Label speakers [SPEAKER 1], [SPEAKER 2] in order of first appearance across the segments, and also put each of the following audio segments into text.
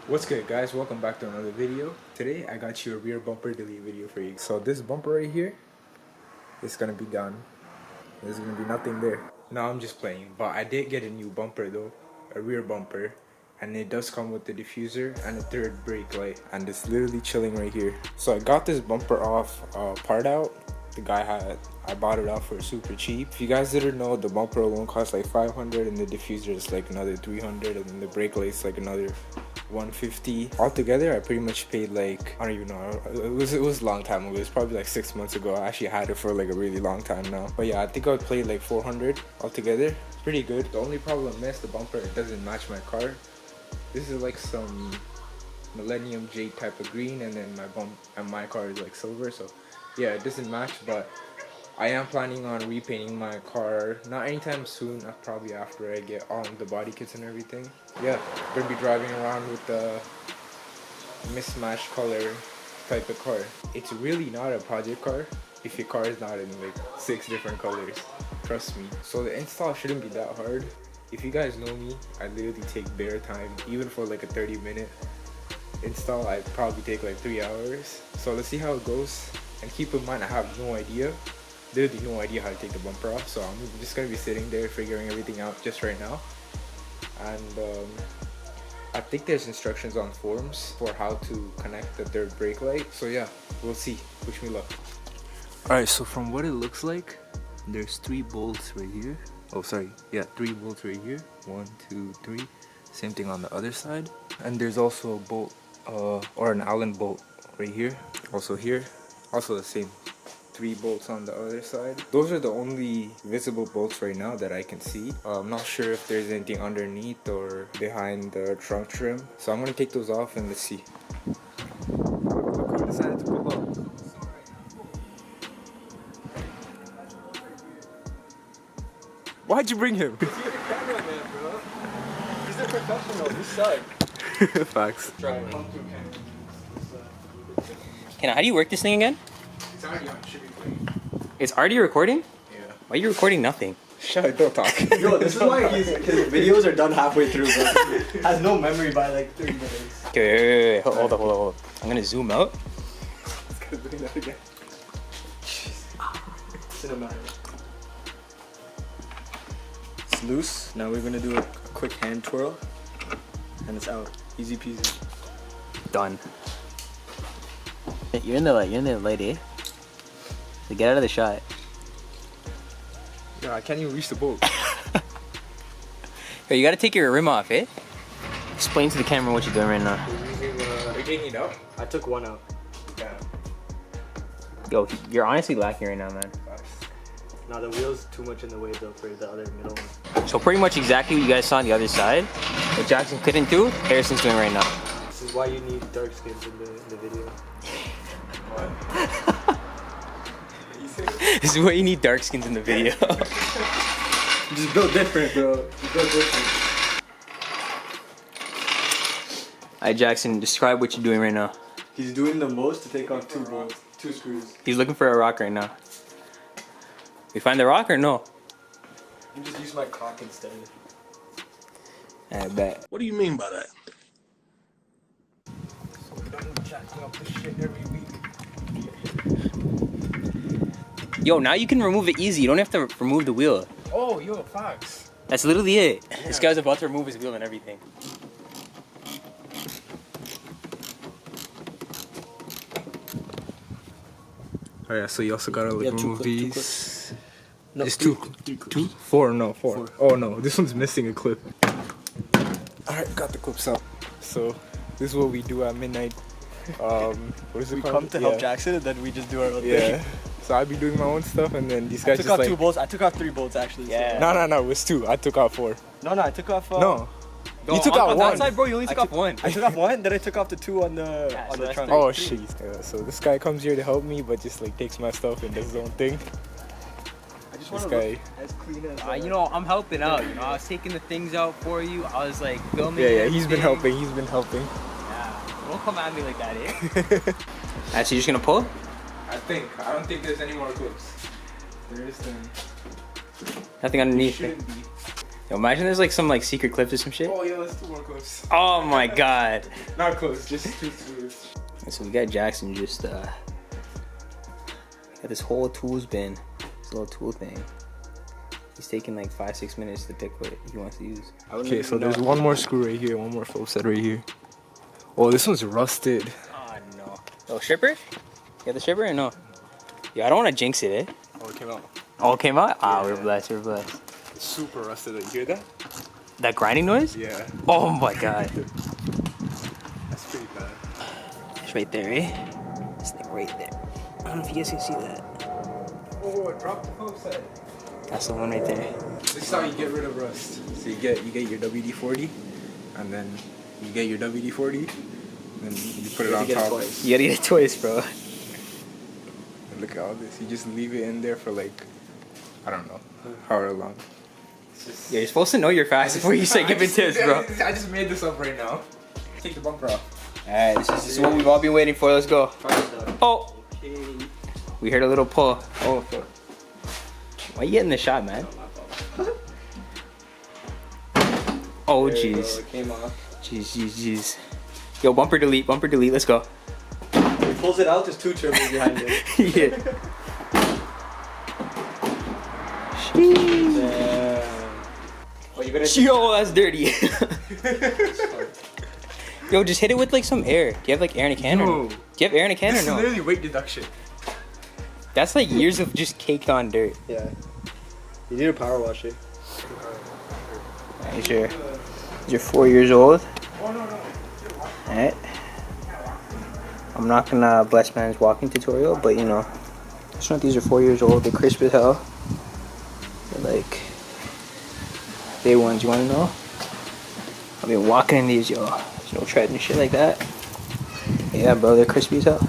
[SPEAKER 1] What's good, guys? Welcome back to another video. Today I got you a rear bumper delete video for you. So this bumper right here is gonna be done. There's gonna be nothing there. No, I'm just playing, but I did get a new bumper though, a rear bumper, and it does come with the diffuser and a third brake light, and it's literally chilling right here. So I got this bumper off part out. The guy I bought it off for super cheap. If you guys didn't know, the bumper alone costs like 500 and the diffuser is like another 300, and then the brake light's like another 150. Altogether I pretty much paid like, I don't even know, it was a long time ago. It was probably like 6 months ago. I actually had it for like a really long time now, but yeah, I think I paid like 400 altogether. Pretty good. The only problem is the bumper, it doesn't match my car. This is like some Millennium Jade type of green, and then my car is like silver, so yeah, it doesn't match. But I am planning on repainting my car, not anytime soon, probably after I get all the body kits and everything. Yeah, I'm gonna be driving around with the mismatched color type of car. It's really not a project car if your car is not in like 6 different colors, trust me. So the install shouldn't be that hard. If you guys know me, I literally take bare time. Even for like a 30-minute install, I probably take like 3 hours. So let's see how it goes. And keep in mind, I have no idea, literally no idea how to take the bumper off. So I'm just gonna be sitting there figuring everything out just right now. And I think there's instructions on forums for how to connect the third brake light. So yeah, we'll see. Wish me luck. Alright, so from what it looks like, there's 3 bolts right here. Oh, sorry. Yeah, 3 bolts right here. 1, 2, 3. Same thing on the other side. And there's also a bolt, or an Allen bolt right here. Also here. Also the same. 3 bolts on the other side. Those are the only visible bolts right now that I can see. I'm not sure if there's anything underneath or behind the trunk trim. So I'm gonna take those off and let's see. Look who decided to pull up. Why'd you bring him?
[SPEAKER 2] He's the cameraman, bro. He's a professional. You suck.
[SPEAKER 1] Facts.
[SPEAKER 3] How do you work this thing again?
[SPEAKER 1] It's already on. Should be playing.
[SPEAKER 3] It's already recording?
[SPEAKER 1] Yeah.
[SPEAKER 3] Why are you recording nothing?
[SPEAKER 1] Shut up, don't talk.
[SPEAKER 2] Yo, this is why his videos are done halfway through, bro. Has no memory by like 3 minutes.
[SPEAKER 3] Okay, wait. Hold up. I'm gonna zoom out.
[SPEAKER 1] Let's go doing that again.
[SPEAKER 2] Cinematic. It's loose. Now we're gonna do a quick hand twirl. And it's out. Easy peasy.
[SPEAKER 3] Done. You're in the light, eh? So get out of the shot.
[SPEAKER 1] Yeah, I can't even reach the boat.
[SPEAKER 3] Yo, you gotta take your rim off, eh? Explain to the camera what you're doing right now.
[SPEAKER 1] Are you taking it out?
[SPEAKER 2] I took one out.
[SPEAKER 1] Yeah.
[SPEAKER 3] Yo, you're honestly lacking right now, man.
[SPEAKER 2] Now the wheel's too much in the way though for the other middle one.
[SPEAKER 3] So pretty much exactly what you guys saw on the other side, what Jackson couldn't do, Harrison's doing right now.
[SPEAKER 2] This is why you need dark skins in the video.
[SPEAKER 3] This is why you need dark skins in the video.
[SPEAKER 2] You just built different, bro. You built different.
[SPEAKER 3] Alright, Jackson, describe what you're doing right now.
[SPEAKER 2] He's doing the most to take off 2 bolts, 2 screws.
[SPEAKER 3] He's looking for a rock right now. We find the rock or no?
[SPEAKER 2] You just use my cock instead.
[SPEAKER 3] I bet.
[SPEAKER 4] What do you mean by that?
[SPEAKER 1] So we're done jacking up this shit every week.
[SPEAKER 3] Yo, now you can remove it easy. You don't have to remove the wheel.
[SPEAKER 1] Oh, yo, facts.
[SPEAKER 3] That's literally it.
[SPEAKER 1] Yeah.
[SPEAKER 3] This guy's about to remove his wheel and everything.
[SPEAKER 1] Oh yeah, so you also gotta like
[SPEAKER 2] Yeah, two
[SPEAKER 1] remove
[SPEAKER 2] clips, 2
[SPEAKER 1] these.
[SPEAKER 2] clips. No,
[SPEAKER 1] It's
[SPEAKER 2] 3
[SPEAKER 1] 2.
[SPEAKER 2] clips.
[SPEAKER 1] 4? No, 4. Oh no, this one's missing a clip. Alright, got the clips out. So this is what we do at midnight. What is it
[SPEAKER 2] We
[SPEAKER 1] called?
[SPEAKER 2] come to help Jackson and then we just do our own
[SPEAKER 1] Yeah.
[SPEAKER 2] thing.
[SPEAKER 1] So I'll be doing my own stuff, and then these
[SPEAKER 2] I
[SPEAKER 1] guys
[SPEAKER 2] took
[SPEAKER 1] just
[SPEAKER 2] off
[SPEAKER 1] like
[SPEAKER 2] 2 bolts. I took off 3 bolts actually.
[SPEAKER 3] Yeah.
[SPEAKER 1] No, it was 2. I took out 4.
[SPEAKER 2] No, I took off.
[SPEAKER 1] No. You took out
[SPEAKER 3] on
[SPEAKER 1] 1.
[SPEAKER 3] that side, bro, you only took off 1.
[SPEAKER 2] I took off 1, then I took off the 2 on the
[SPEAKER 3] Yeah, so
[SPEAKER 2] on the
[SPEAKER 3] that's
[SPEAKER 2] trunk.
[SPEAKER 3] 3.
[SPEAKER 1] Oh shit. Yeah, so this guy comes here to help me, but just like takes my stuff and does his own thing.
[SPEAKER 2] I just
[SPEAKER 1] This
[SPEAKER 2] want to
[SPEAKER 1] guy.
[SPEAKER 2] look as clean as.
[SPEAKER 3] You know, I'm helping out. You know, I was taking the things out for you. I was like filming.
[SPEAKER 1] Yeah, he's been
[SPEAKER 3] everything.
[SPEAKER 1] helping. He's been helping.
[SPEAKER 3] Yeah. Don't come at me like that, eh? Alright, so you're just gonna pull?
[SPEAKER 1] I think. I don't think there's any more clips. There is then.
[SPEAKER 3] Nothing underneath.
[SPEAKER 1] Shouldn't be.
[SPEAKER 3] Yo, imagine there's like some like secret clips or some shit.
[SPEAKER 1] Oh yeah, let's do more clips.
[SPEAKER 3] Oh my god.
[SPEAKER 1] Not close, just two screws.
[SPEAKER 3] So we got Jackson just got this whole tools bin, this little tool thing. He's taking like 5-6 minutes to pick what he wants to use.
[SPEAKER 1] Okay, so there's one more screw right here, one more Phillips head right here. Oh, this one's rusted.
[SPEAKER 3] Oh no. Oh, stripper? You got the stripper or no? Yeah, I don't want to jinx it, eh?
[SPEAKER 1] Oh, it came out.
[SPEAKER 3] Oh, it came out? Ah,
[SPEAKER 1] Yeah.
[SPEAKER 3] we're blessed, we're blessed.
[SPEAKER 1] It's super rusted. You hear that?
[SPEAKER 3] That grinding noise?
[SPEAKER 1] Yeah.
[SPEAKER 3] Oh my god.
[SPEAKER 1] That's pretty bad.
[SPEAKER 3] It's right there, eh? This thing right there. I don't know if you guys can see that.
[SPEAKER 1] Oh, I dropped the Phillips head.
[SPEAKER 3] That's the one right there.
[SPEAKER 1] This is how you get rid of rust. So you get your WD-40, and then you get your WD-40, and you put it on top.
[SPEAKER 3] You gotta get it twice, bro.
[SPEAKER 1] And look at all this. You just leave it in there for like, I don't know, however long.
[SPEAKER 3] Yeah, you're supposed to know your fast before you start giving tips, bro.
[SPEAKER 1] I just made this up right now. Take the bumper off.
[SPEAKER 3] Alright, this is what we've all been waiting for. Let's go. Oh! We heard a little pull. Oh, fuck. Why you getting the shot, man? Oh, jeez. Jeez. Yo, bumper delete, let's go.
[SPEAKER 2] He pulls it out, there's 2 turbos behind it.
[SPEAKER 3] Yeah. Sheesh.
[SPEAKER 2] Oh, you're gonna
[SPEAKER 3] Yo, that's dirty. Yo, just hit it with like some air. Do you have like air in a can or
[SPEAKER 1] No.
[SPEAKER 3] do you have air in a can
[SPEAKER 1] This
[SPEAKER 3] or
[SPEAKER 1] is
[SPEAKER 3] no?
[SPEAKER 1] literally weight deduction.
[SPEAKER 3] That's like years of just caked on dirt.
[SPEAKER 2] Yeah. You need a power wash it.
[SPEAKER 3] You're 4 years old. Alright. I'm not gonna bless man's walking tutorial, but you know, just know these are 4 years old. They're crisp as hell. They're like day ones. You wanna know? I've been walking in these, yo. There's no tread and shit like that. Yeah, bro, they're crispy as hell.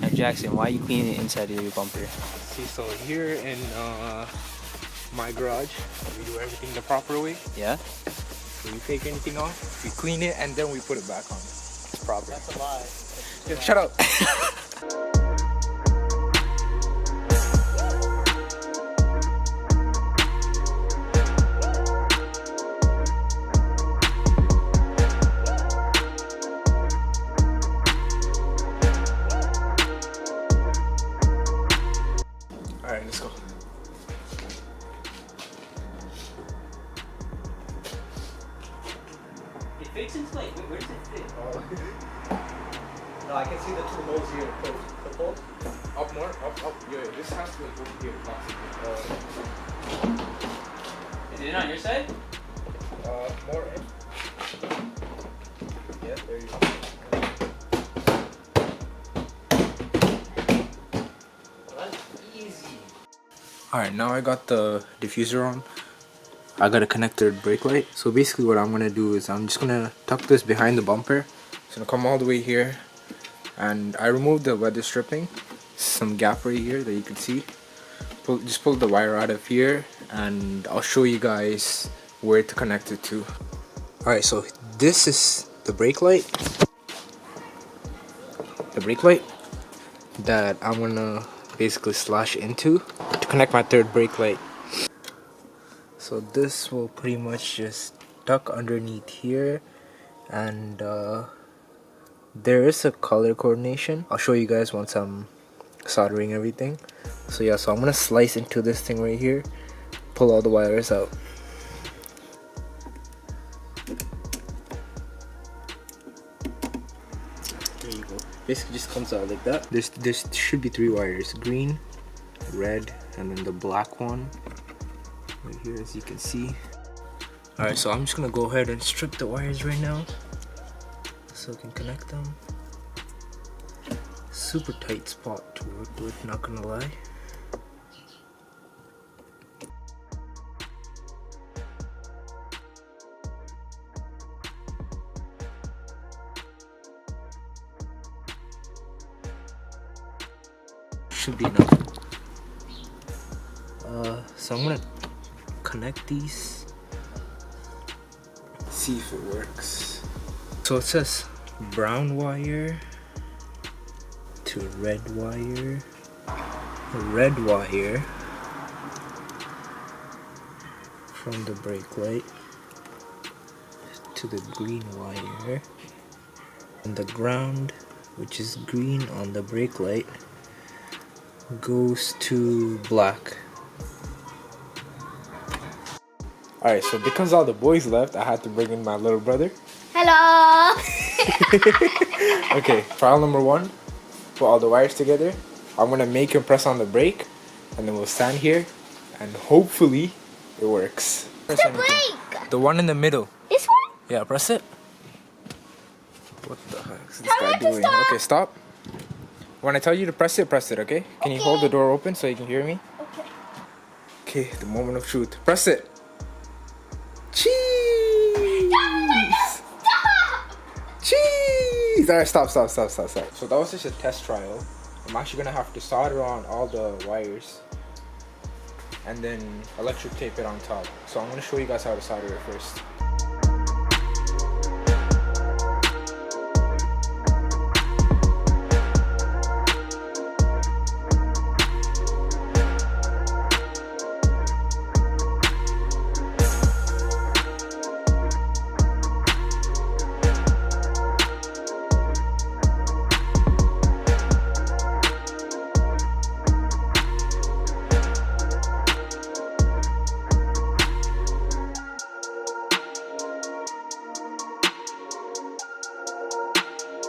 [SPEAKER 3] Now Jackson, why are you cleaning the inside of your bumper?
[SPEAKER 1] See, so here in my garage, we do everything the proper way.
[SPEAKER 3] Yeah?
[SPEAKER 1] So we take anything off, we clean it, and then we put it back on.
[SPEAKER 3] It's proper.
[SPEAKER 2] That's a lie.
[SPEAKER 1] Yeah, shut up. Alright, let's go.
[SPEAKER 3] It fits into like, where does it fit?
[SPEAKER 2] No, I can see the 2 holes here. The hole?
[SPEAKER 1] Up more, up. Yeah, this has to like over here, possibly.
[SPEAKER 3] Is it on your side?
[SPEAKER 1] More in. Yeah, there you go.
[SPEAKER 3] That's easy.
[SPEAKER 1] Alright, now I got the diffuser on. I got a connected brake light. So basically what I'm gonna do is I'm just gonna tuck this behind the bumper. It's gonna come all the way here. And I removed the weather stripping. Some gap right here that you can see. Just pull the wire out of here and I'll show you guys where to connect it to. Alright, so this is the brake light. The brake light that I'm gonna basically slash into to connect my third brake light. So this will pretty much just tuck underneath here, and there is a color coordination. I'll show you guys once I'm soldering everything. So yeah, so I'm gonna slice into this thing right here, pull all the wires out. There you go. Basically just comes out like that. There should be 3 wires, green, red, and then the black one right here, as you can see. Alright, so I'm just gonna go ahead and strip the wires right now so I can connect them. Super tight spot to work with, not gonna lie. Should be enough. So I'm gonna connect these, see if it works. So it says brown wire to red wire, from the brake light to the green wire, and the ground, which is green on the brake light, goes to black. Alright, so because all the boys left, I had to bring in my little brother.
[SPEAKER 4] Hello!
[SPEAKER 1] Okay, trial number 1. Put all the wires together. I'm gonna make him press on the brake, and then we'll stand here, and hopefully it works.
[SPEAKER 4] Press the brake!
[SPEAKER 1] The one in the middle.
[SPEAKER 4] This one?
[SPEAKER 1] Yeah, press it. What the heck is this
[SPEAKER 4] Tell
[SPEAKER 1] guy
[SPEAKER 4] it to
[SPEAKER 1] doing?
[SPEAKER 4] stop.
[SPEAKER 1] Okay, stop. When I tell you to press it, okay? Can you hold the door open so you can hear me?
[SPEAKER 4] Okay.
[SPEAKER 1] Okay, the moment of truth. Press it. Cheese!
[SPEAKER 4] Stop!
[SPEAKER 1] Cheese! Alright, stop. So that was just a test trial. I'm actually gonna have to solder on all the wires and then electric tape it on top. So I'm gonna show you guys how to solder it first.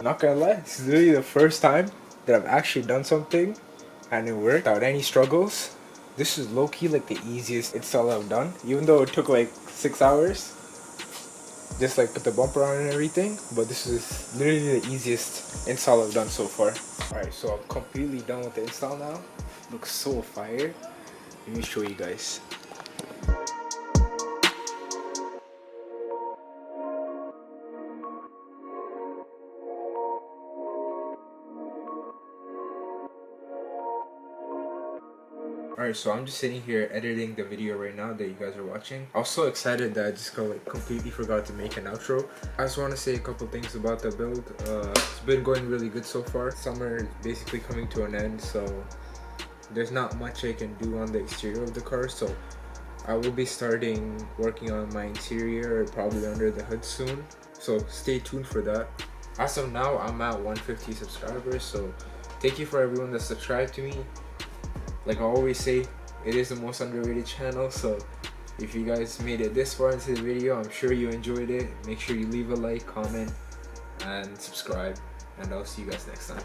[SPEAKER 1] Not gonna lie, this is literally the first time that I've actually done something and it worked without any struggles. This is low-key like the easiest install I've done, even though it took like 6 hours. Just like put the bumper on and everything, but this is literally the easiest install I've done so far. Alright, so I'm completely done with the install now. Looks so fire. Let me show you guys. Alright, so I'm just sitting here editing the video right now that you guys are watching. I was so excited that I just completely forgot to make an outro. I just want to say a couple things about the build. It's been going really good so far. Summer is basically coming to an end, so there's not much I can do on the exterior of the car. So I will be starting working on my interior, probably under the hood soon. So stay tuned for that. As of now, I'm at 150 subscribers, so thank you for everyone that subscribed to me. Like I always say, it is the most underrated channel, so if you guys made it this far into the video, I'm sure you enjoyed it. Make sure you leave a like, comment, and subscribe, and I'll see you guys next time.